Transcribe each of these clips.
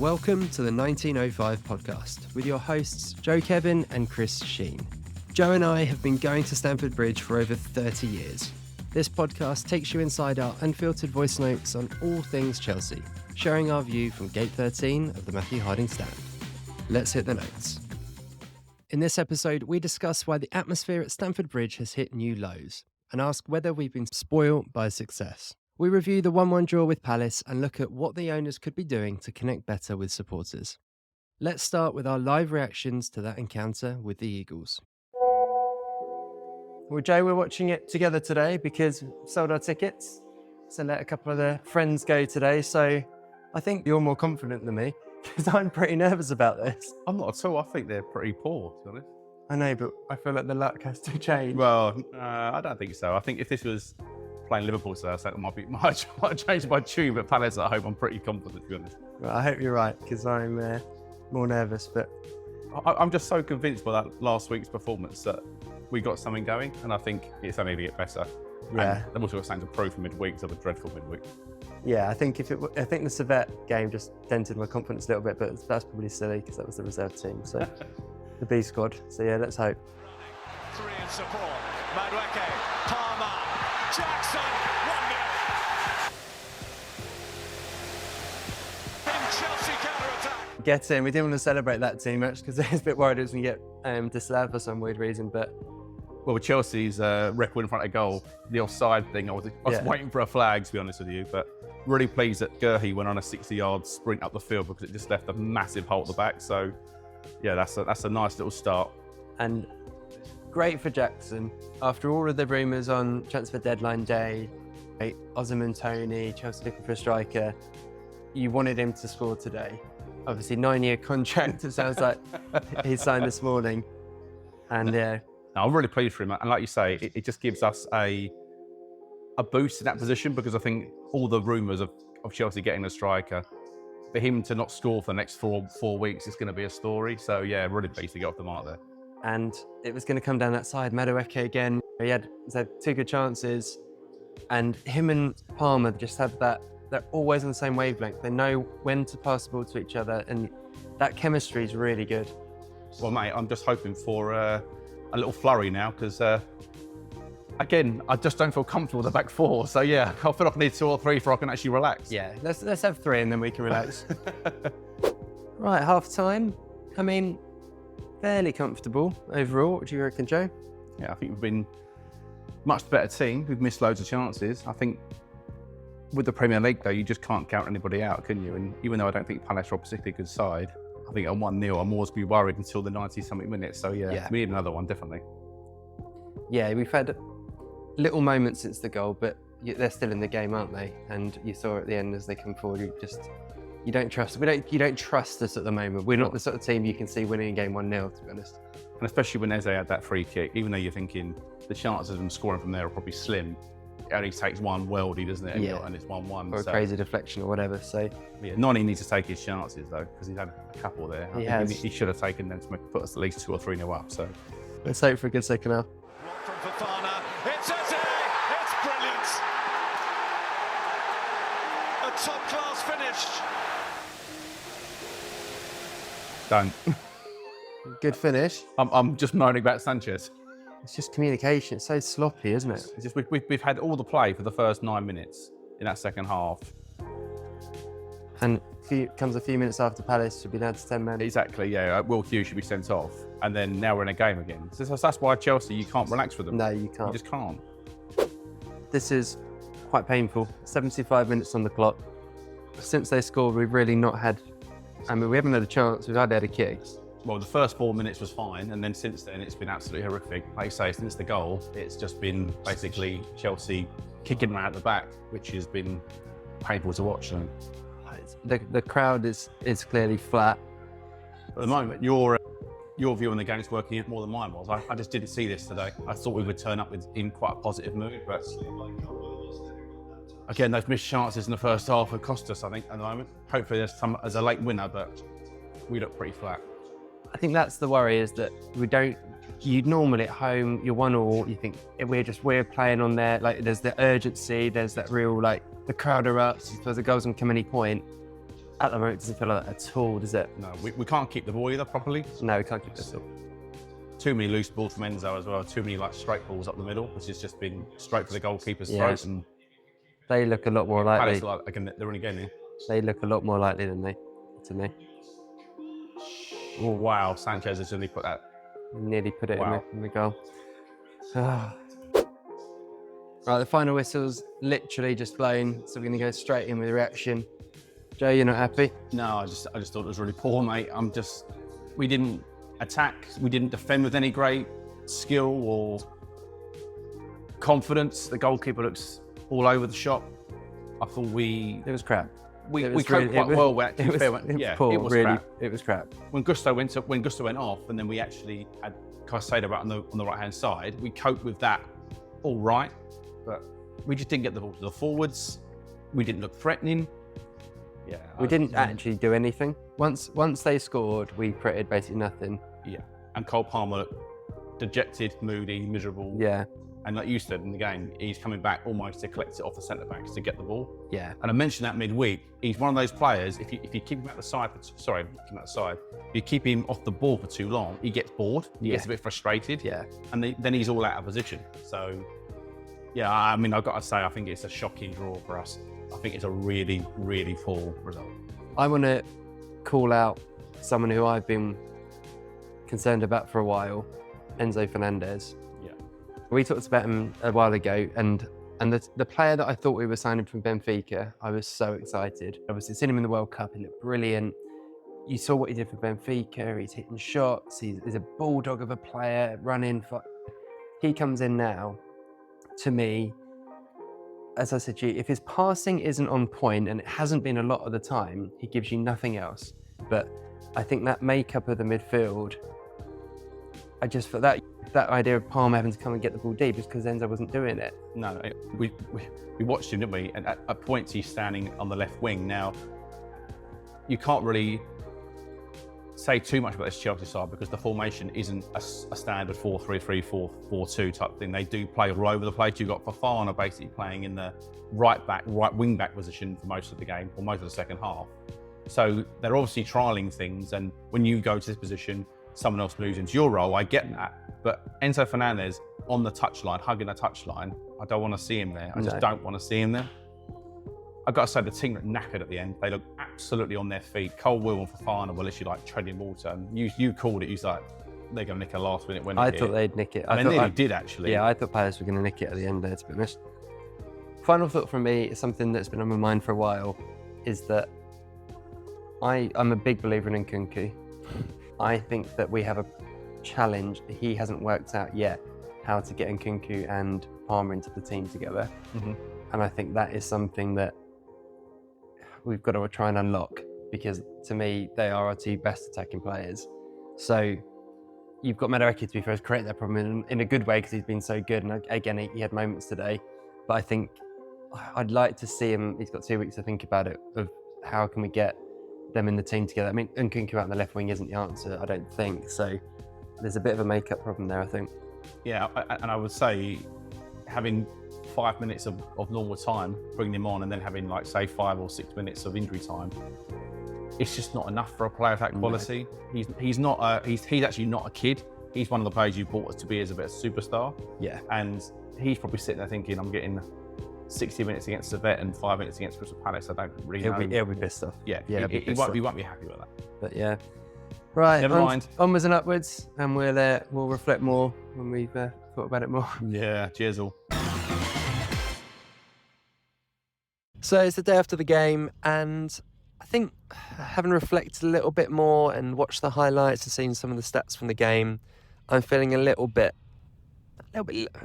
Welcome to the 1905 podcast with your hosts Joe Kevin and Chris Sheen. Joe and I have been going to Stamford Bridge for over 30 years. This podcast takes you inside our unfiltered voice notes on all things Chelsea, sharing our view from Gate 13 of the Matthew Harding stand. Let's hit the notes. In this episode, we discuss why the atmosphere at Stamford Bridge has hit new lows and ask whether we've been spoiled by success. We review the 1-1 draw with Palace and look at what the owners could be doing to connect better with supporters. Let's start with our live reactions to that encounter with the Eagles. Well, Joe, we're watching it together today because we sold our tickets. So let a couple of the friends go today. So I think you're more confident than me because I'm pretty nervous about this. I'm not at all. I think they're pretty poor, to be honest. I know, but I feel like the luck has to change. Well, I don't think so. I think if this was playing Liverpool today, I might change my tune, but Palace at home, I'm pretty confident, to be honest. Well, I hope you're right because I'm more nervous, but I'm just so convinced by that last week's performance that we got something going, and I think it's only going to get better. Yeah. And they've also got something to prove for midweek, so the dreadful midweek. Yeah, I think the Servette game just dented my confidence a little bit, but that's probably silly because that was the reserve team, so the B squad. So yeah, let's hope. Three in support. Madueke, Palmer, Jackson, 1-0. In Chelsea counter-attack. Get in. We didn't want to celebrate that too much because I was a bit worried it was going to get disallowed for some weird reason, but Well, with Chelsea's record in front of goal, the offside thing, I was waiting for a flag, to be honest with you, but really pleased that Gurhey went on a 60-yard sprint up the field because it just left a massive hole at the back. So, yeah, that's a nice little start. And great for Jackson. After all of the rumours on transfer deadline day, Osimhen, Tony, Chelsea looking for a striker, you wanted him to score today. Obviously, 9-year contract, it sounds like he signed this morning. And yeah. No, I'm really pleased for him. And like you say, it just gives us a boost in that position because I think all the rumours of Chelsea getting a striker, for him to not score for the next four weeks is going to be a story. So, yeah, really pleased to get off the mark there. And it was going to come down that side. Madueke again, he had two good chances. And him and Palmer just have that, they're always on the same wavelength. They know when to pass the ball to each other. And that chemistry is really good. Well, mate, I'm just hoping for a little flurry now because, again, I just don't feel comfortable with the back four. So, yeah, I feel like I need 2 or 3 before I can actually relax. Yeah, let's have 3 and then we can relax. Right, half time. I mean, fairly comfortable overall. What do you reckon, Joe? Yeah, I think we've been much better team. We've missed loads of chances. I think with the Premier League, though, you just can't count anybody out, can you? And even though I don't think Palace are a particularly good side, I think at 1-0, I'm always be worried until the 90-something minutes. So, yeah, we need another one, definitely. Yeah, we've had little moments since the goal, but they're still in the game, aren't they? And you saw at the end as they come forward, you don't trust us at the moment. We're not the sort of team you can see winning a game 1-0, to be honest. And especially when Eze had that free kick, even though you're thinking the chances of them scoring from there are probably slim, it only takes one worldie, doesn't it? Yeah. And it's 1-1. Or a crazy deflection or whatever. So yeah, Nani needs to take his chances though, because he's had a couple there. I think he should have taken them to put us at least 2 or 3-0 up. So let's hope for a good second half. From Fofana, it's Eze, it's brilliant. A top-class finish. don't. Good finish. I'm just moaning about Sanchez. It's just communication. It's so sloppy, isn't it? It's just we've had all the play for the first 9 minutes in that second half. And comes a few minutes after Palace should be down to 10 men. Exactly, yeah. Will Hughes should be sent off. And then now we're in a game again. So that's why Chelsea, you can't relax with them. No, you can't. You just can't. This is quite painful. 75 minutes on the clock. Since they scored, we've really not had... I mean, we haven't had a chance. We've hardly had a kick. Well, the first 4 minutes was fine, and then since then it's been absolutely horrific. Like you say, since the goal, it's just been basically Chelsea kicking them out at the back, which has been painful to watch. So. The crowd is clearly flat. At the moment, your view on the game is working more than mine was. I just didn't see this today. I thought we would turn up in quite a positive mood, but again, those missed chances in the first half have cost us, I think, at the moment. Hopefully there's a late winner, but we look pretty flat. I think that's the worry, is that you'd normally at home, you're 1-1, you think we're playing on there, like there's the urgency, there's that real, like the crowd erupts, so the goals can come any point. At the moment, it doesn't feel like that at all, does it? No, we can't keep the ball either properly. No, we can't keep this up. Too many loose balls from Enzo as well. Too many like straight balls up the middle, which has just been straight for the goalkeeper's throat. And they look a lot more likely. Palace, like, again, they're only getting here. They look a lot more likely than they, to me. Oh, wow, Sanchez has only put that. Nearly put it in the goal. Right, the final whistle's literally just blown, so we're going to go straight in with the reaction. Joe, you're not happy? No, I just thought it was really poor, mate. We didn't attack, we didn't defend with any great skill or confidence. The goalkeeper looks all over the shop. I thought it was crap. We coped quite well. It was crap. It was crap. When Gusto went off, and then we actually had Caicedo out on the right hand side, we coped with that all right, but we just didn't get the ball to the forwards. We didn't look threatening. Yeah, we didn't actually do anything. Once they scored, we created basically nothing. Yeah, and Cole Palmer looked dejected, moody, miserable. Yeah. And like you said in the game, he's coming back almost to collect it off the centre backs to get the ball. Yeah. And I mentioned that midweek. He's one of those players. If you keep him at the side, you keep him off the ball for too long, he gets bored. He gets a bit frustrated. Yeah. And then he's all out of position. So, yeah, I mean, I've got to say, I think it's a shocking draw for us. I think it's a really, really poor result. I want to call out someone who I've been concerned about for a while, Enzo Fernandez. Yeah. We talked about him a while ago, and the player that I thought we were signing from Benfica, I was so excited. Obviously, seen him in the World Cup, he looked brilliant. You saw what he did for Benfica, he's hitting shots, he's a bulldog of a player, running. He comes in now, to me, as I said to you, if his passing isn't on point, and it hasn't been a lot of the time, he gives you nothing else. But I think that makeup of the midfield, I just thought that idea of Palmer having to come and get the ball deep is because Enzo wasn't doing it. No, we watched him, didn't we? And at points he's standing on the left wing. Now, you can't really say too much about this Chelsea side because the formation isn't a standard 4-3-3, 4-4-2 type thing. They do play all over the place. You've got Fofana basically playing in the right wing back position for most of the game, or most of the second half. So they're obviously trialling things, and when you go to this position, someone else moves into your role, I get that. But Enzo Fernandez on the touchline, hugging the touchline, I don't want to see him there. I just don't want to see him there. I've got to say, the team looked knackered at the end. They looked absolutely on their feet. Cole, Will and Fofana were literally like treading water. And you called it. You was like, they're going to nick a last minute winner. I thought they'd nick it. And they nearly did, actually. Yeah, I thought Palace were going to nick it at the end there, to be honest. Final thought from me is something that's been on my mind for a while, is that I'm a big believer in Nkunku. I think that we have a challenge. He hasn't worked out yet how to get Nkunku and Palmer into the team together. Mm-hmm. And I think that is something that we've got to try and unlock, because to me, they are our two best attacking players. So you've got Madueke, to be fair, to create that problem in a good way, because he's been so good. And again, he had moments today. But I think I'd like to see him, he's got 2 weeks to think about it, of how can we get them in the team together. I mean, Nkunku out on the left wing isn't the answer, I don't think. So there's a bit of a make-up problem there, I think. Yeah, and I would say having 5 minutes of normal time, bringing him on, and then having, like, say, 5 or 6 minutes of injury time, it's just not enough for a player of that quality. No. He's actually not a kid. He's one of the players you bought to be as a bit of a superstar. Yeah. And he's probably sitting there thinking, I'm getting 60 minutes against Servette and 5 minutes against Crystal Palace. I don't really know. He'll be pissed off. Yeah, he won't be happy with that. But yeah. Right, never mind. Onwards and upwards, and we'll reflect more when we've thought about it more. Yeah, cheers all. So it's the day after the game, and I think having reflected a little bit more and watched the highlights and seen some of the stats from the game, I'm feeling a little bit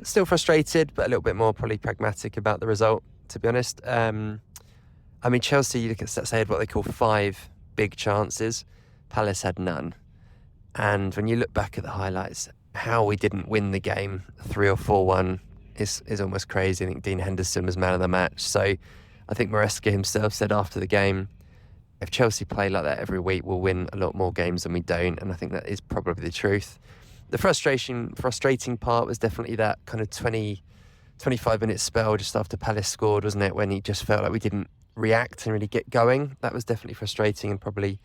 still frustrated, but a little bit more probably pragmatic about the result, to be honest. I mean, Chelsea, you look at stats, they had what they call 5 big chances. Palace had none. And when you look back at the highlights, how we didn't win the game 3 or 4-1 is almost crazy. I think Dean Henderson was man of the match. So I think Maresca himself said after the game, if Chelsea play like that every week, we'll win a lot more games than we don't. And I think that is probably the truth. The frustrating part was definitely that kind of 25-minute spell just after Palace scored, wasn't it? When he just felt like we didn't react and really get going. That was definitely frustrating and probably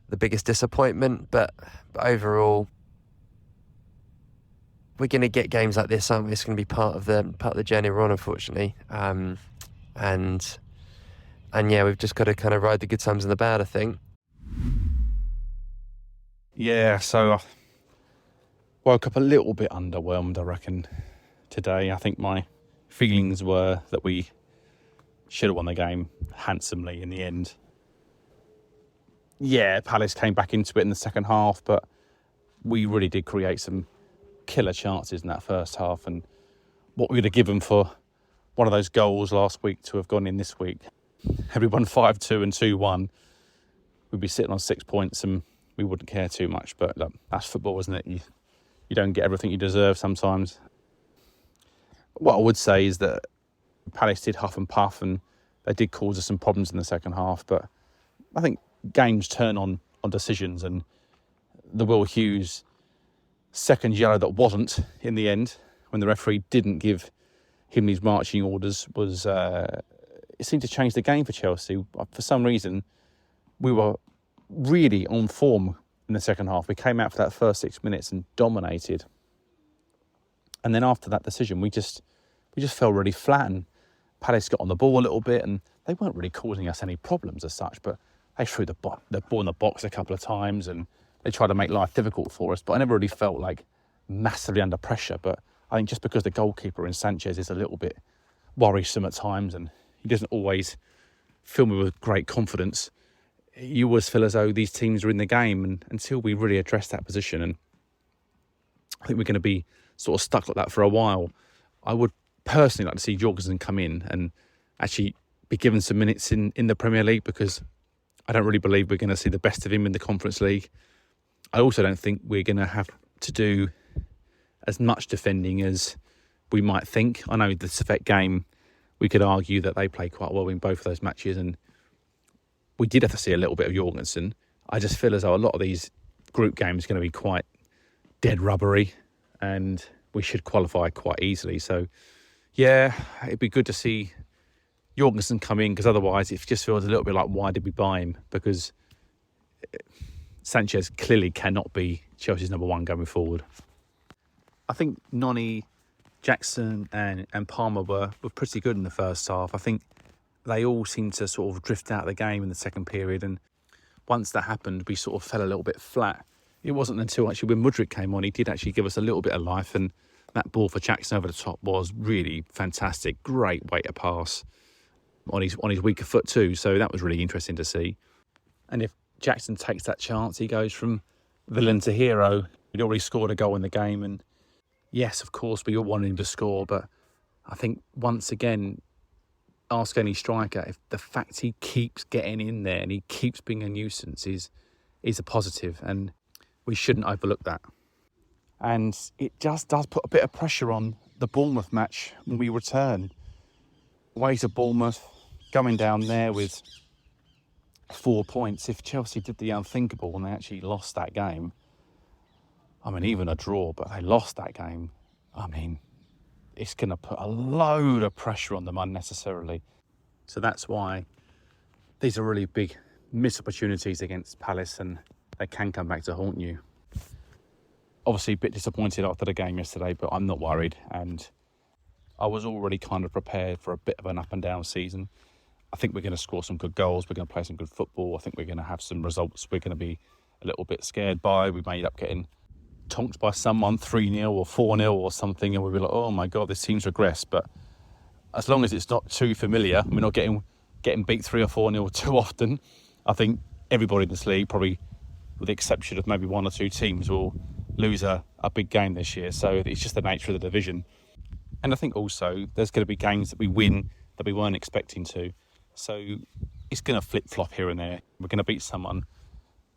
the biggest disappointment. But overall, we're going to get games like this, aren't we? It's going to be part of the journey we're on, unfortunately. And yeah, we've just got to kind of ride the good times and the bad, I think. Yeah, so I woke up a little bit underwhelmed, I reckon, today. I think my feelings were that we should have won the game handsomely in the end. Yeah, Palace came back into it in the second half, but we really did create some killer chances in that first half, and what we would have given for one of those goals last week to have gone in this week. Had we won 5-2 and 2-1, we'd be sitting on 6 points and we wouldn't care too much. But look, that's football, isn't it? You don't get everything you deserve sometimes. What I would say is that Palace did huff and puff and they did cause us some problems in the second half, but I think games turn on decisions, and the Will Hughes second yellow that wasn't in the end, when the referee didn't give him these marching orders, was it seemed to change the game for Chelsea. For some reason, we were really on form in the second half. We came out for that first 6 minutes and dominated. And then after that decision, we just fell really flat, and Palace got on the ball a little bit, and they weren't really causing us any problems as such, but they threw the ball in the box a couple of times and they tried to make life difficult for us. But I never really felt like massively under pressure. But I think just because the goalkeeper in Sanchez is a little bit worrisome at times and he doesn't always fill me with great confidence, you always feel as though these teams are in the game, and until we really address that position, and I think we're going to be sort of stuck like that for a while. I would personally like to see Jorgensen come in and actually be given some minutes in the Premier League, because I don't really believe we're going to see the best of him in the Conference League. I also don't think we're going to have to do as much defending as we might think. I know the Safet game, we could argue that they played quite well in both of those matches, and we did have to see a little bit of Jorgensen. I just feel as though a lot of these group games are going to be quite dead rubbery, and we should qualify quite easily. So, yeah, it'd be good to see Jorgensen come in, because otherwise it just feels a little bit like, why did we buy him? Because Sanchez clearly cannot be Chelsea's number one going forward. I think Noni, Jackson and Palmer were pretty good in the first half. I think they all seemed to sort of drift out of the game in the second period, and once that happened, we sort of fell a little bit flat. It wasn't until actually when Mudryk came on, he did actually give us a little bit of life, and that ball for Jackson over the top was really fantastic. Great way to pass on his weaker foot too, so that was really interesting to see. And if Jackson takes that chance, he goes from villain to hero. He'd already scored a goal in the game, and yes, of course, we all wanted him to score, but I think once again, ask any striker, if the fact he keeps getting in there and he keeps being a nuisance is a positive, and we shouldn't overlook that. And it just does put a bit of pressure on the Bournemouth match when we return. Away to Bournemouth, going down there with 4 points. If Chelsea did the unthinkable and they actually lost that game, I mean, even a draw, but they lost that game, I mean, it's going to put a load of pressure on them unnecessarily. So that's why these are really big missed opportunities against Palace, and they can come back to haunt you. Obviously a bit disappointed after the game yesterday, but I'm not worried, and I was already kind of prepared for a bit of an up and down season. I think we're going to score some good goals, we're going to play some good football, I think we're going to have some results we're going to be a little bit scared by. We may end up getting tonked by someone 3-0 or 4-0 or something, and we'll be like, oh my God, this team's regressed. But as long as it's not too familiar, we're not getting beat 3 or 4-0 too often, I think everybody in this league, probably with the exception of maybe 1 or 2 teams, will lose a big game this year. So it's just the nature of the division. And I think also there's going to be games that we win that we weren't expecting to. So it's going to flip-flop here and there. We're going to beat someone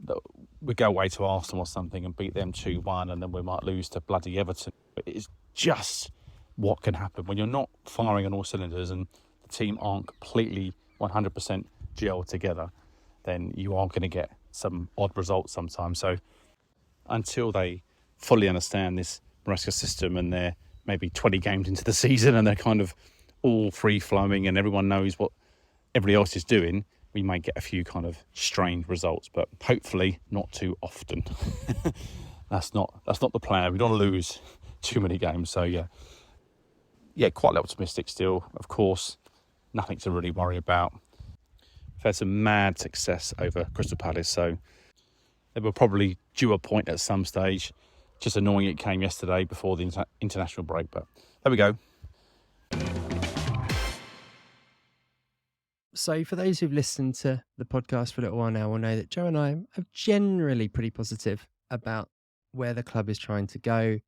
that we go away to Arsenal or something and beat them 2-1, and then we might lose to bloody Everton. But it's just what can happen when you're not firing on all cylinders and the team aren't completely 100% gelled together. Then you are going to get some odd results sometimes. So until they fully understand this Maresca system, and they're maybe 20 games into the season and they're kind of all free-flowing and everyone knows what everybody else is doing, we may get a few kind of strained results, but hopefully not too often. That's not the plan. We don't want to lose too many games. So yeah, quite optimistic still. Of course, nothing to really worry about. We've had some mad success over Crystal Palace, so they were probably due a point at some stage. Just annoying it came yesterday before the international break, but there we go. So for those who've listened to the podcast for a little while now will know that Joe and I are generally pretty positive about where the club is trying to go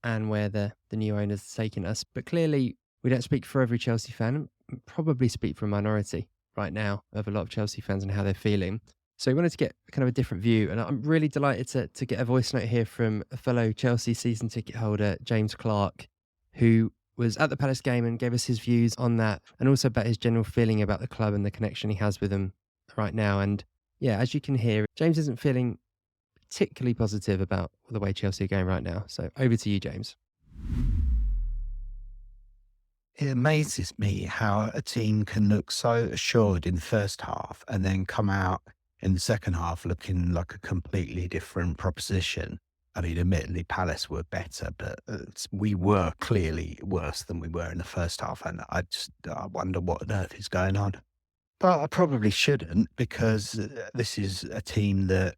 and where the new owners are taking us. But clearly we don't speak for every Chelsea fan, probably speak for a minority right now of a lot of Chelsea fans and how they're feeling. So we wanted to get kind of a different view, and I'm really delighted to get a voice note here from a fellow Chelsea season ticket holder, James Clark, who was at the Palace game and gave us his views on that, and also about his general feeling about the club and the connection he has with them right now. And yeah, as you can hear, James isn't feeling particularly positive about the way Chelsea are going right now. So over to you, James. It amazes me how a team can look so assured in the first half and then come out in the second half looking like a completely different proposition. I mean, admittedly, Palace were better, but we were clearly worse than we were in the first half. And I wonder what on earth is going on. But I probably shouldn't, because this is a team that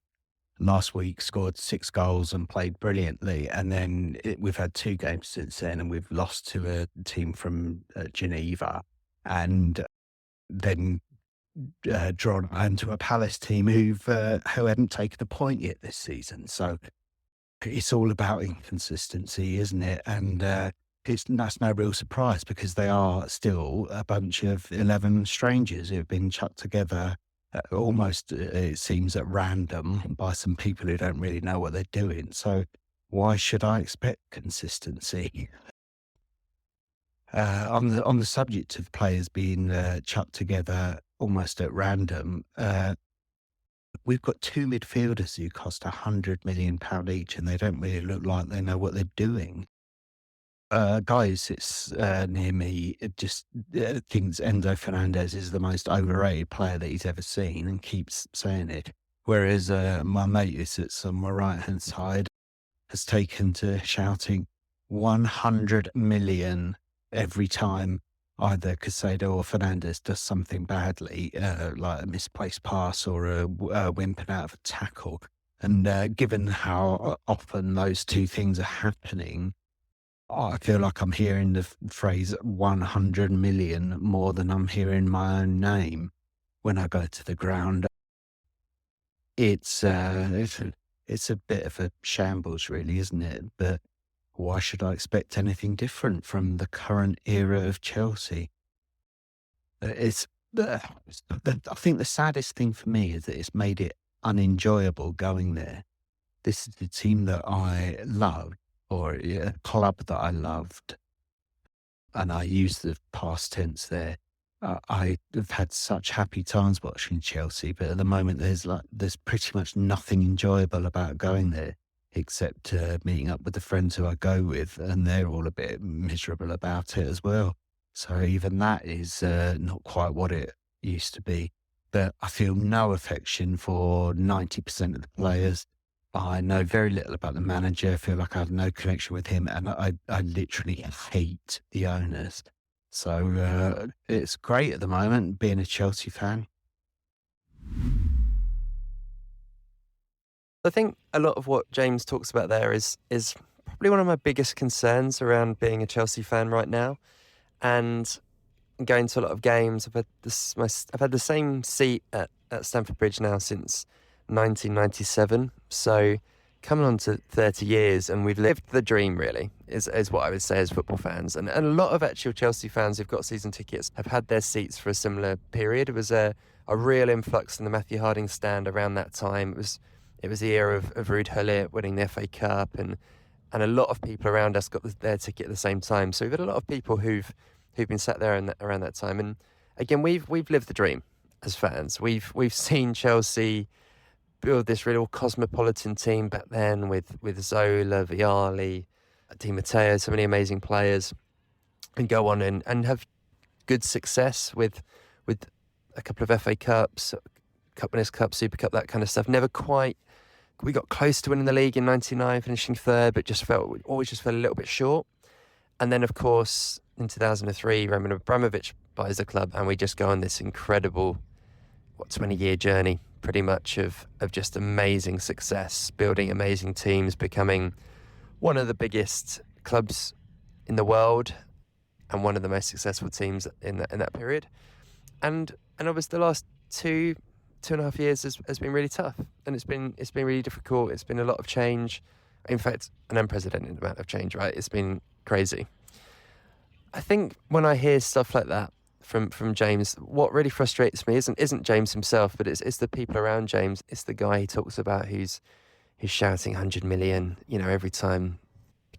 last week scored 6 goals and played brilliantly. And then we've had 2 games since then, and we've lost to a team from Geneva, and then drawn into a Palace team who hadn't taken a point yet this season. So it's all about inconsistency, isn't it? And that's no real surprise, because they are still a bunch of 11 strangers who have been chucked together almost, it seems, at random by some people who don't really know what they're doing. So why should I expect consistency? On the subject of players being chucked together almost at random, we've got 2 midfielders who cost £100 million each, and they don't really look like they know what they're doing. Guy who sits near me just thinks Enzo Fernandez is the most overrated player that he's ever seen, and keeps saying it. Whereas my mate who sits on my right-hand side has taken to shouting 100 million every time either Caicedo or Fernandez does something badly, like a misplaced pass or a whimpering out of a tackle. And given how often those two things are happening, I feel like I'm hearing the phrase 100 million more than I'm hearing my own name when I go to the ground. It's a bit of a shambles, really, isn't it? But why should I expect anything different from the current era of Chelsea? I think the saddest thing for me is that it's made it unenjoyable going there. This is the team that I love, or a club that I loved, and I use the past tense there. I have had such happy times watching Chelsea, but at the moment there's pretty much nothing enjoyable about going there, except meeting up with the friends who I go with, and they're all a bit miserable about it as well. So even that is not quite what it used to be. But I feel no affection for 90% of the players. I know very little about the manager. I feel like I have no connection with him, and I literally hate the owners. So it's great at the moment being a Chelsea fan. I think a lot of what James talks about there is probably one of my biggest concerns around being a Chelsea fan right now, and going to a lot of games. I've had the same seat at Stamford Bridge now since 1997, so coming on to 30 years, and we've lived the dream, really, is what I would say as football fans. And a lot of actual Chelsea fans who've got season tickets have had their seats for a similar period. It was a real influx in the Matthew Harding stand around that time. It was the era of Ruud Gullit winning the FA Cup, and a lot of people around us got their ticket at the same time. So we've had a lot of people who've been sat there around that time. And again, we've lived the dream as fans. We've seen Chelsea build this real cosmopolitan team back then with Zola, Vialli, Di Matteo, so many amazing players, and go on and have good success with a couple of FA Cups, Cup Winners' Cup, Super Cup, that kind of stuff. Never quite. We got close to winning the league in '99, finishing third, but always just felt a little bit short. And then, of course, in 2003, Roman Abramovich buys the club, and we just go on this incredible, 20-year journey, pretty much, of just amazing success, building amazing teams, becoming one of the biggest clubs in the world and one of the most successful teams in that period. And obviously the last two and a half years has been really tough, and it's been really difficult. It's been a lot of change. In fact, an unprecedented amount of change, right? It's been crazy. I think when I hear stuff like that from James, what really frustrates me isn't James himself, but it's the people around James. It's the guy he talks about who's shouting 100 million, every time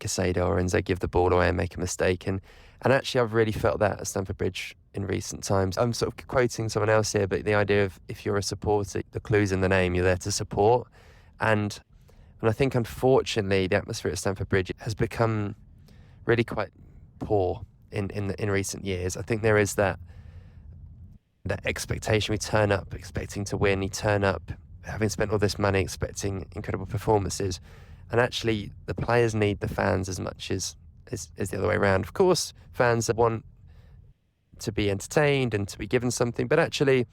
Casado or Enzo give the ball away and make a mistake. And actually, I've really felt that at Stamford Bridge in recent times. I'm sort of quoting someone else here, but the idea of, if you're a supporter, the clue's in the name, you're there to support. And I think, unfortunately, the atmosphere at Stamford Bridge has become really quite poor in recent years. I think there is that expectation. We turn up expecting to win. You turn up having spent all this money expecting incredible performances. And actually, the players need the fans as much as the other way around. Of course, fans want to be entertained and to be given something. But actually,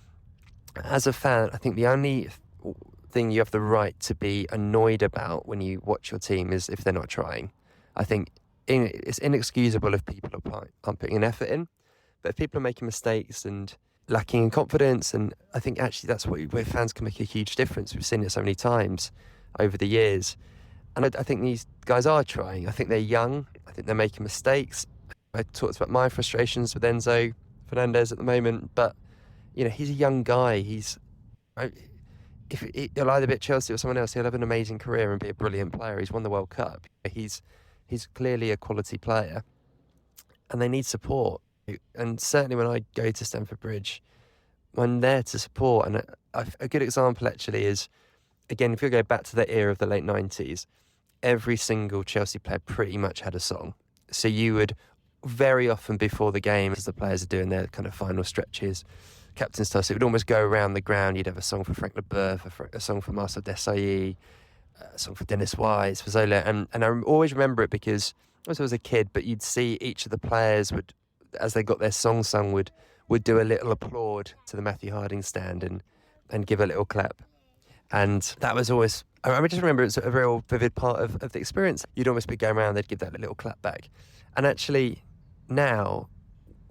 as a fan, I think the only thing you have the right to be annoyed about when you watch your team is if they're not trying. I think it's inexcusable if people aren't putting an effort in. But if people are making mistakes and lacking in confidence, and I think actually that's where fans can make a huge difference. We've seen it so many times over the years. And I think these guys are trying. I think they're young. I think they're making mistakes. I talked about my frustrations with Enzo Fernandez at the moment, but he's a young guy. He'll either be at Chelsea or someone else. He'll have an amazing career and be a brilliant player. He's won the World Cup. He's clearly a quality player, and they need support. And certainly when I go to Stamford Bridge, I'm there to support. And a good example actually is, again, if you go back to the era of the late 90s, every single Chelsea player pretty much had a song. So you would very often before the game, as the players are doing their kind of final stretches, captain stuff, so it would almost go around the ground. You'd have a song for Frank Leboeuf, a song for Marcel Desailly, a song for Dennis Wise, for Zola. And I always remember it because I was a kid, but you'd see each of the players would, as they got their song sung, would do a little applaud to the Matthew Harding stand and give a little clap. And that was always, I just remember it's a real vivid part of the experience. You'd almost be going around, they'd give that little clap back. And actually now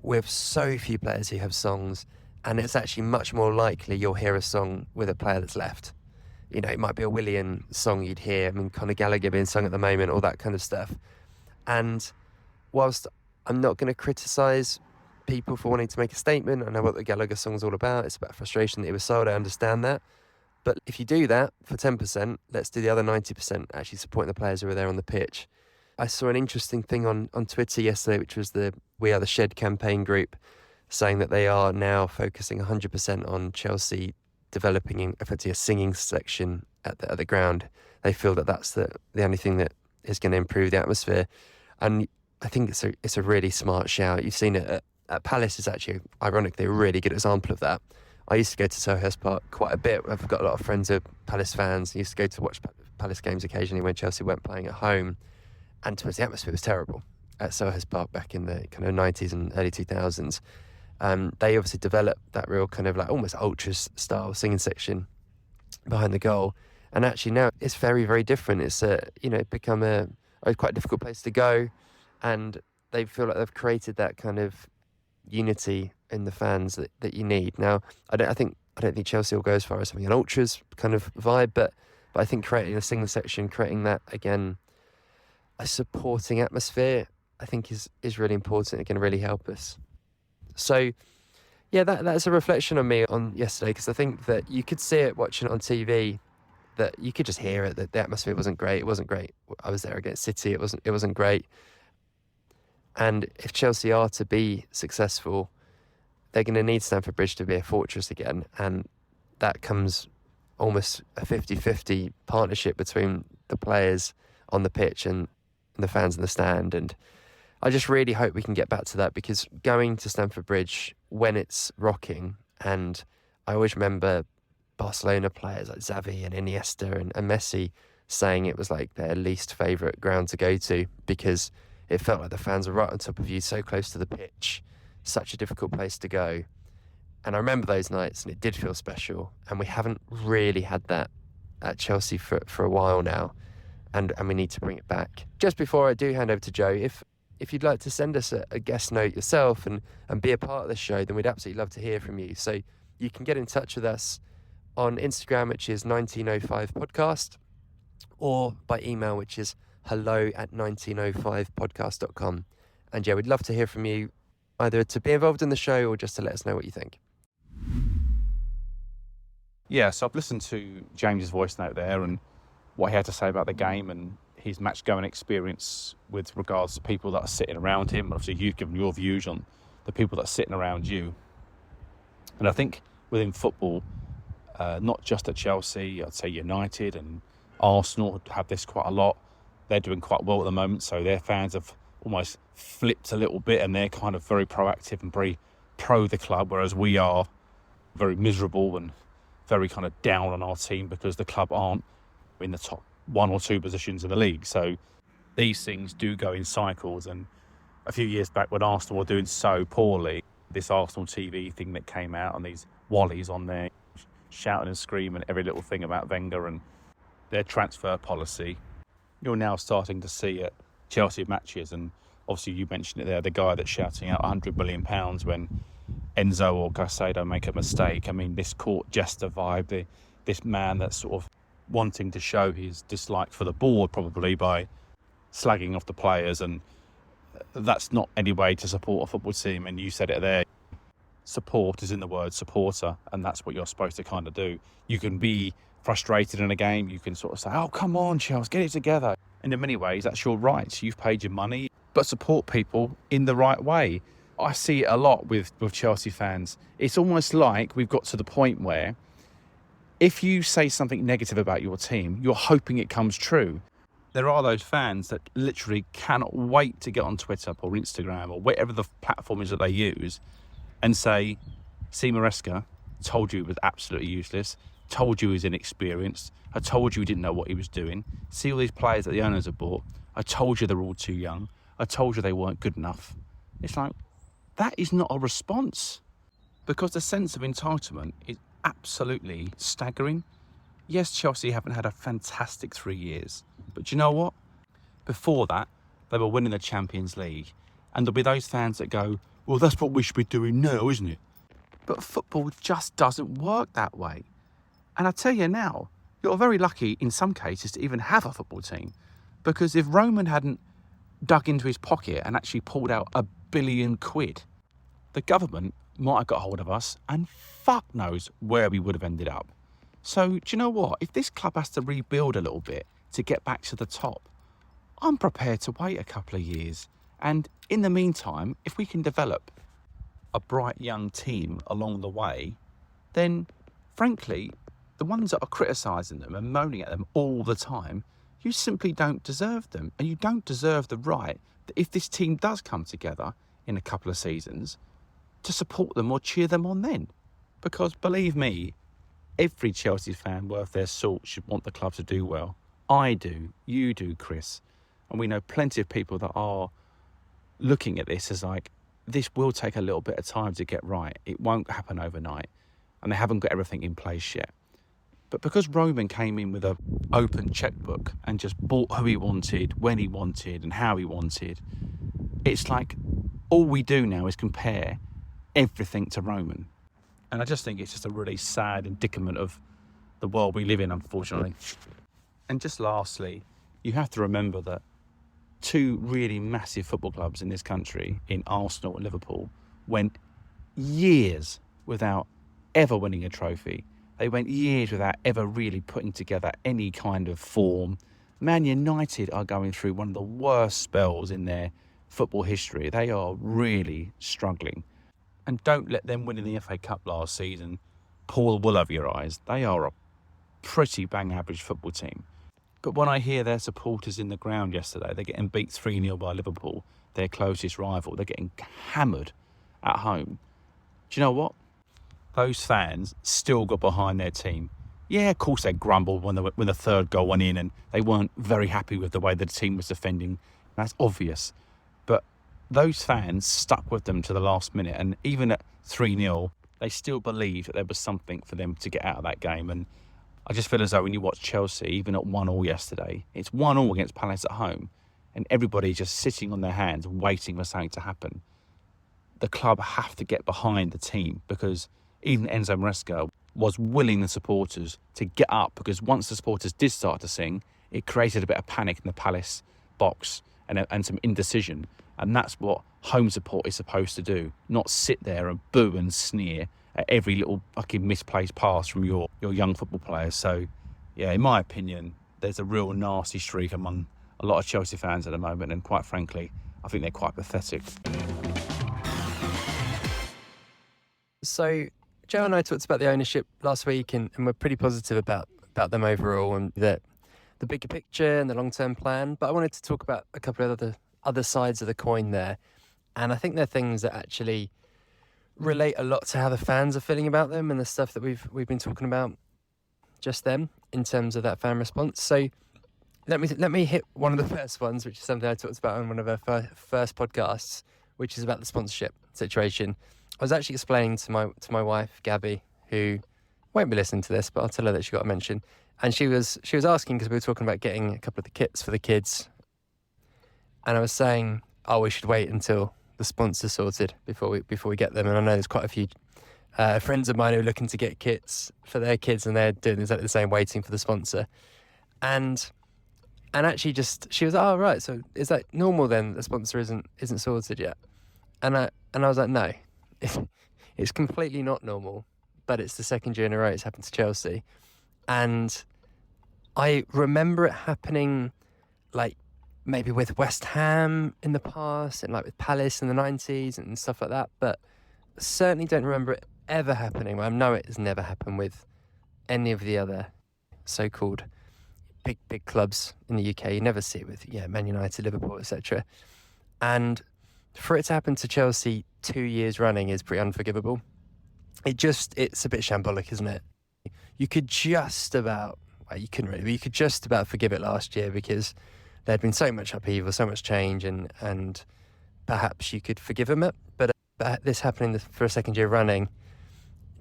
we have so few players who have songs, and it's actually much more likely you'll hear a song with a player that's left. It might be a Willian song you'd hear, Conor Gallagher being sung at the moment, all that kind of stuff. And whilst I'm not going to criticise people for wanting to make a statement, I know what the Gallagher song's all about. It's about frustration that he was sold, I understand that. But if you do that for 10%, let's do the other 90% actually supporting the players who are there on the pitch. I saw an interesting thing on Twitter yesterday, which was the We Are the Shed campaign group, saying that they are now focusing 100% on Chelsea developing effectively a singing section at the ground. They feel that that's the only thing that is going to improve the atmosphere. And I think it's a really smart shout. You've seen it at Palace. Is actually, ironically, a really good example of that. I used to go to Selhurst Park quite a bit. I've got a lot of friends who are Palace fans. I used to go to watch Palace games occasionally when Chelsea weren't playing at home. And to us, the atmosphere was terrible at Selhurst Park back in the kind of 90s and early 2000s. They obviously developed that real kind of like almost ultras style singing section behind the goal. And actually now it's very, very different. It's become a quite difficult place to go. And they feel like they've created that kind of unity in the fans that you need. Now, I don't think Chelsea will go as far as having an ultras kind of vibe, but I think creating a singing section, creating that again, a supporting atmosphere, I think is really important. It can really help us. So, yeah, that's a reflection on me on yesterday, because I think that you could see it watching it on TV, that you could just hear it, that the atmosphere wasn't great. It wasn't great. I was there against City. It wasn't great. And if Chelsea are to be successful, they're going to need Stamford Bridge to be a fortress again. And that comes almost a 50-50 partnership between the players on the pitch and the fans in the stand. And I just really hope we can get back to that, because going to Stamford Bridge when it's rocking And I always remember Barcelona players like Xavi and Iniesta and Messi saying it was like their least favourite ground to go to because it felt like the fans were right on top of you, so close to the pitch, such a difficult place to go. And I remember those nights, and it did feel special. And we haven't really had that at Chelsea for a while now, and we need to bring it back. Just before I do hand over to Joe, if you'd like to send us a guest note yourself and be a part of the show, then we'd absolutely love to hear from you. So you can get in touch with us on Instagram, which is 1905podcast, or by email, which is hello@1905podcast.com. And yeah, we'd love to hear from you, either to be involved in the show or just to let us know what you think. Yeah, so I've listened to James's voice note there and what he had to say about the game and his match-going experience with regards to people that are sitting around him. Obviously, you've given your views on the people that are sitting around you. And I think within football, not just at Chelsea, I'd say United and Arsenal have this quite a lot. They're doing quite well at the moment, so their fans have almost flipped a little bit and they're kind of very proactive and very pro the club, whereas we are very miserable and very kind of down on our team because the club aren't in the top 1 or 2 positions in the league. So these things do go in cycles. And a few years back when Arsenal were doing so poorly, this Arsenal TV thing that came out and these Wallies on there shouting and screaming every little thing about Wenger and their transfer policy, you're now starting to see at Chelsea matches. And obviously you mentioned it there, the guy that's shouting out £100 million when Enzo or Caicedo make a mistake. I mean, this court jester vibe, this man that's sort of wanting to show his dislike for the board probably by slagging off the players, and that's not any way to support a football team. And you said it there, support is in the word supporter, and that's what you're supposed to kind of do. You can be frustrated in a game, you can sort of say, oh, come on, Chelsea, get it together. And in many ways, that's your right. You've paid your money, but support people in the right way. I see it a lot with Chelsea fans. It's almost like we've got to the point where if you say something negative about your team, you're hoping it comes true. There are those fans that literally cannot wait to get on Twitter or Instagram or whatever the platform is that they use and say, see, Maresca, told you he was absolutely useless, told you he was inexperienced, I told you he didn't know what he was doing. See all these players that the owners have bought, I told you they're all too young, I told you they weren't good enough. It's like, that is not a response, because the sense of entitlement is absolutely staggering. Yes, Chelsea haven't had a fantastic 3 years, but do you know what? Before that, they were winning the Champions League, and there'll be those fans that go, well, that's what we should be doing now, isn't it? But football just doesn't work that way. And I tell you now, you're very lucky in some cases to even have a football team, because if Roman hadn't dug into his pocket and actually pulled out £1 billion, the government might have got hold of us and fuck knows where we would have ended up. So do you know what? If this club has to rebuild a little bit to get back to the top, I'm prepared to wait a couple of years. And in the meantime, if we can develop a bright young team along the way, then frankly, the ones that are criticising them and moaning at them all the time, you simply don't deserve them. And you don't deserve the right that if this team does come together in a couple of seasons, to support them or cheer them on then. Because believe me, every Chelsea fan worth their salt should want the club to do well. I do, you do, Chris. And we know plenty of people that are looking at this as like, this will take a little bit of time to get right. It won't happen overnight. And they haven't got everything in place yet. But because Roman came in with an open checkbook and just bought who he wanted, when he wanted, and how he wanted, it's like all we do now is compare everything to Roman. And I just think it's just a really sad indicament of the world we live in, unfortunately. And just lastly, you have to remember that 2 really massive football clubs in this country, in Arsenal and Liverpool, went years without ever winning a trophy. They went years without ever really putting together any kind of form. Man United are going through one of the worst spells in their football history. They are really struggling. And don't let them winning the FA Cup last season pull the wool over your eyes. They are a pretty bang average football team. But when I hear their supporters in the ground yesterday, they're getting beat 3-0 by Liverpool, their closest rival. They're getting hammered at home. Do you know what? those fans still got behind their team. Yeah, of course they grumbled when the third goal went in and they weren't very happy with the way the team was defending. That's obvious. But those fans stuck with them to the last minute, and even at 3-0, they still believed that there was something for them to get out of that game. And I just feel as though when you watch Chelsea, even at 1-1 yesterday, it's 1-1 against Palace at home, and everybody's just sitting on their hands waiting for something to happen. The club have to get behind the team, because even Enzo Maresca was willing the supporters to get up, because once the supporters did start to sing, it created a bit of panic in the Palace box and some indecision. And that's what home support is supposed to do, not sit there and boo and sneer at every little fucking misplaced pass from your young football players. So, yeah, in my opinion, there's a real nasty streak among a lot of Chelsea fans at the moment, and quite frankly, I think they're quite pathetic. So Joe and I talked about the ownership last week, and we're pretty positive about them overall, and the bigger picture and the long-term plan. But I wanted to talk about a couple of other sides of the coin there. And I think they're things that actually relate a lot to how the fans are feeling about them and the stuff that we've been talking about just then in terms of that fan response. So let me hit one of the first ones, which is something I talked about on one of our first podcasts, which is about the sponsorship situation. I was actually explaining to my wife, Gabby, who won't be listening to this, but I'll tell her that she got a mention. And she was asking, because we were talking about getting a couple of the kits for the kids. And I was saying, we should wait until the sponsor's sorted before we get them. And I know there's quite a few friends of mine who are looking to get kits for their kids, and they're doing exactly the same, waiting for the sponsor. And actually, she was like, "Oh, right. So is that normal then? The sponsor isn't sorted yet?" And I was like, "No, it's completely not normal. But it's the second year in a row it's happened to Chelsea." And I remember it happening, like, maybe with West Ham in the past, and like with Palace in the 90s and stuff like that. But certainly don't remember it ever happening. I know it has never happened with any of the other so-called big clubs in the UK. You never see it with Man United, Liverpool, etc. And for it to happen to Chelsea 2 years running is pretty unforgivable. It's a bit shambolic, isn't it? You could just about, well, you couldn't really, but you could just about forgive it last year because there'd been so much upheaval, so much change, and perhaps you could forgive them it. But this happening for a second year running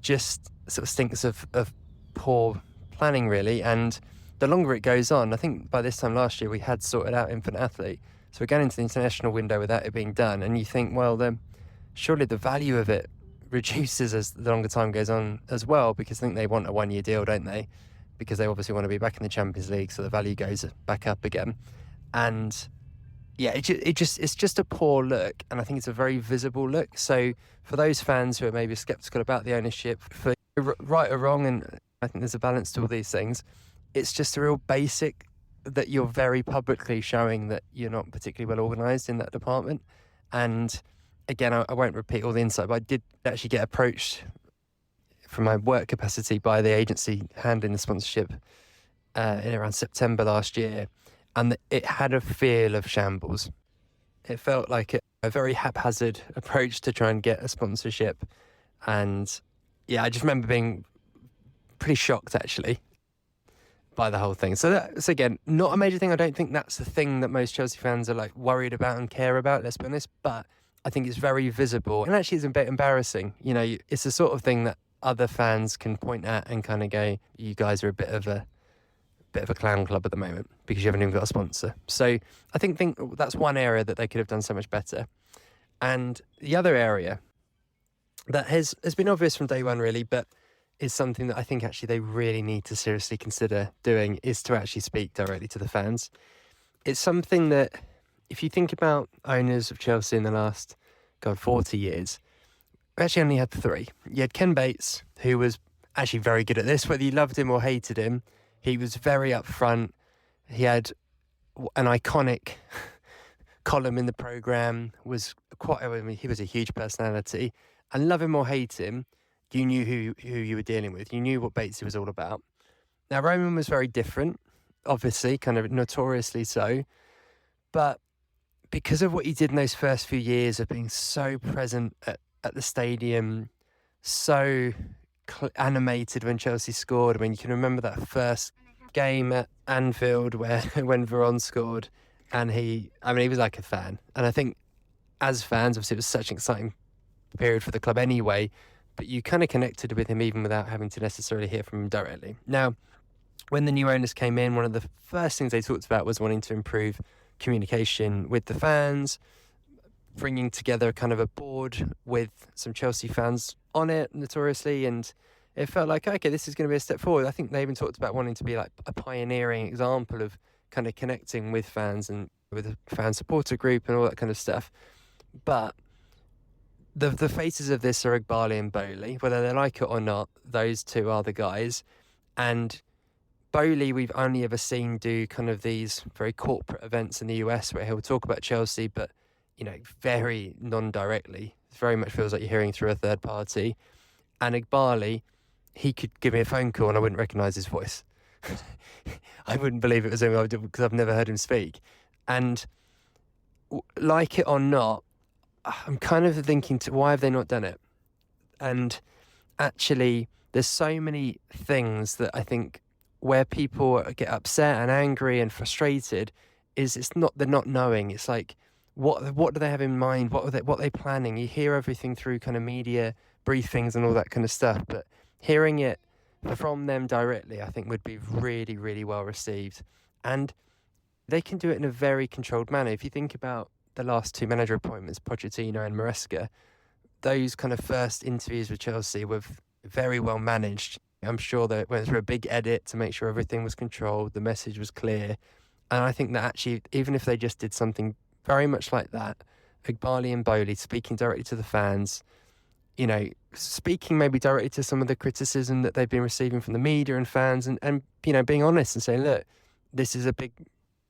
just sort of stinks of poor planning, really. And the longer it goes on, I think by this time last year we had sorted out Infant Athlete. So we're going into the international window without it being done. And you think, well, then surely the value of it reduces as the longer time goes on as well, because I think they want a 1-year deal, don't they? Because they obviously want to be back in the Champions League, so the value goes back up again. And yeah, it's just a poor look, and I think it's a very visible look. So for those fans who are maybe sceptical about the ownership, for right or wrong, and I think there's a balance to all these things, it's just a real basic that you're very publicly showing that you're not particularly well organised in that department. And again, I won't repeat all the insight, but I did actually get approached from my work capacity by the agency handling the sponsorship in around September last year, and it had a feel of shambles. It felt like a very haphazard approach to try and get a sponsorship. And yeah, I just remember being pretty shocked, actually, by the whole thing. So that's, again, not a major thing. I don't think that's the thing that most Chelsea fans are like worried about and care about, let's be honest, but I think it's very visible, and actually it's a bit embarrassing. You know, it's the sort of thing that other fans can point at and kind of go, you guys are a bit of a clown club at the moment because you haven't even got a sponsor. So I think that's one area that they could have done so much better. And the other area that has been obvious from day one, really, but is something that I think actually they really need to seriously consider doing, is to actually speak directly to the fans. It's something that, if you think about owners of Chelsea in the last, 40 years, we actually only had 3. You had Ken Bates, who was actually very good at this, whether you loved him or hated him. He was very upfront. He had an iconic column in the programme, he was a huge personality. And love him or hate him, you knew who you were dealing with. You knew what Batesy was all about. Now, Roman was very different, obviously, kind of notoriously so. But because of what he did in those first few years of being so present at the stadium, so animated when Chelsea scored. I mean, you can remember that first game at Anfield where when Veron scored, and he was like a fan. And I think as fans, obviously it was such an exciting period for the club anyway, but you kind of connected with him even without having to necessarily hear from him directly. Now, when the new owners came in, one of the first things they talked about was wanting to improve communication with the fans, bringing together kind of a board with some Chelsea fans on it, notoriously, and it felt like, okay, this is going to be a step forward. I think they even talked about wanting to be like a pioneering example of kind of connecting with fans and with a fan supporter group and all that kind of stuff. But the faces of this are Igbali and Bowley. Whether they like it or not, those two are the guys. And Bowley, we've only ever seen do kind of these very corporate events in the US where he'll talk about Chelsea, but, you know, very non-directly. It very much feels like you're hearing through a third party. And Igbali, he could give me a phone call and I wouldn't recognise his voice. I wouldn't believe it was him because I've never heard him speak. And like it or not, I'm kind of thinking, why have they not done it? And actually, there's so many things that I think where people get upset and angry and frustrated is they're not knowing. It's like, what do they have in mind? What are they planning? You hear everything through kind of media briefings and all that kind of stuff, but hearing it from them directly, I think would be really, really well received. And they can do it in a very controlled manner. If you think about the last two manager appointments, Pochettino and Maresca, those kind of first interviews with Chelsea were very well managed. I'm sure they went through a big edit to make sure everything was controlled, the message was clear. And I think that actually, even if they just did something very much like that, Igbali and Bowley speaking directly to the fans, you know, speaking maybe directly to some of the criticism that they've been receiving from the media and fans, and you know, being honest and saying, look, this is a big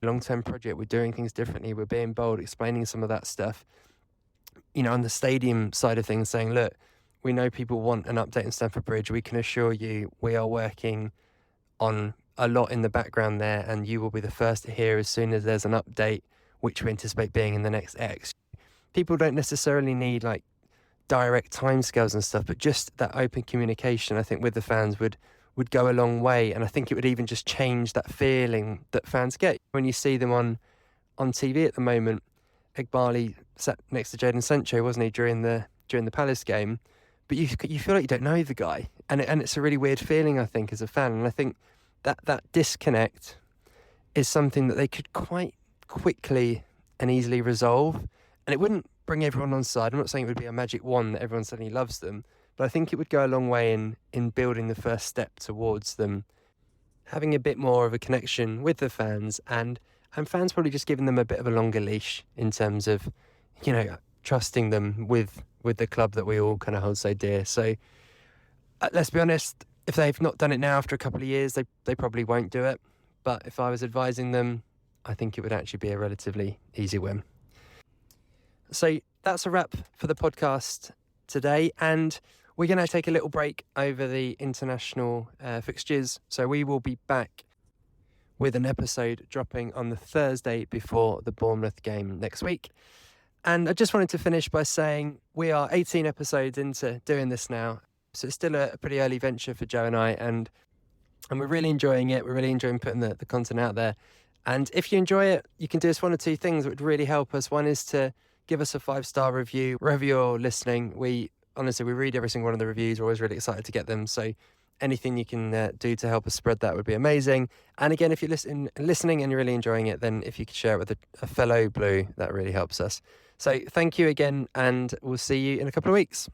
long-term project, we're doing things differently, we're being bold, explaining some of that stuff. You know, on the stadium side of things, saying, look, we know people want an update on Stamford Bridge. We can assure you we are working on a lot in the background there, and you will be the first to hear as soon as there's an update, which we anticipate being in the next X. People don't necessarily need like direct timescales and stuff, but just that open communication, I think, with the fans would go a long way. And I think it would even just change that feeling that fans get when you see them on TV at the moment. Igbali sat next to Jadon Sancho, wasn't he, during the Palace game? But you feel like you don't know the guy, and it's a really weird feeling, I think, as a fan. And I think that disconnect is something that they could quite quickly and easily resolve, and it wouldn't bring everyone on side. I'm not saying it would be a magic wand that everyone suddenly loves them, but I think it would go a long way in building the first step towards them having a bit more of a connection with the fans, and fans probably just giving them a bit of a longer leash in terms of, you know, trusting them with the club that we all kind of hold so dear. So let's be honest, if they've not done it now after a couple of years, they probably won't do it. But if I was advising them, I think it would actually be a relatively easy win. So that's a wrap for the podcast today, and we're going to take a little break over the international fixtures. So we will be back with an episode dropping on the Thursday before the Bournemouth game next week. And I just wanted to finish by saying we are 18 episodes into doing this now. So it's still a pretty early venture for Joe and I, and we're really enjoying it. We're really enjoying putting the content out there. And if you enjoy it, you can do us one or two things that would really help us. One is to give us a 5-star review wherever you're listening. We read every single one of the reviews. We're always really excited to get them. So anything you can do to help us spread that would be amazing. And again, if you're listening and you're really enjoying it, then if you could share it with a fellow Blue, that really helps us. So thank you again, and we'll see you in a couple of weeks.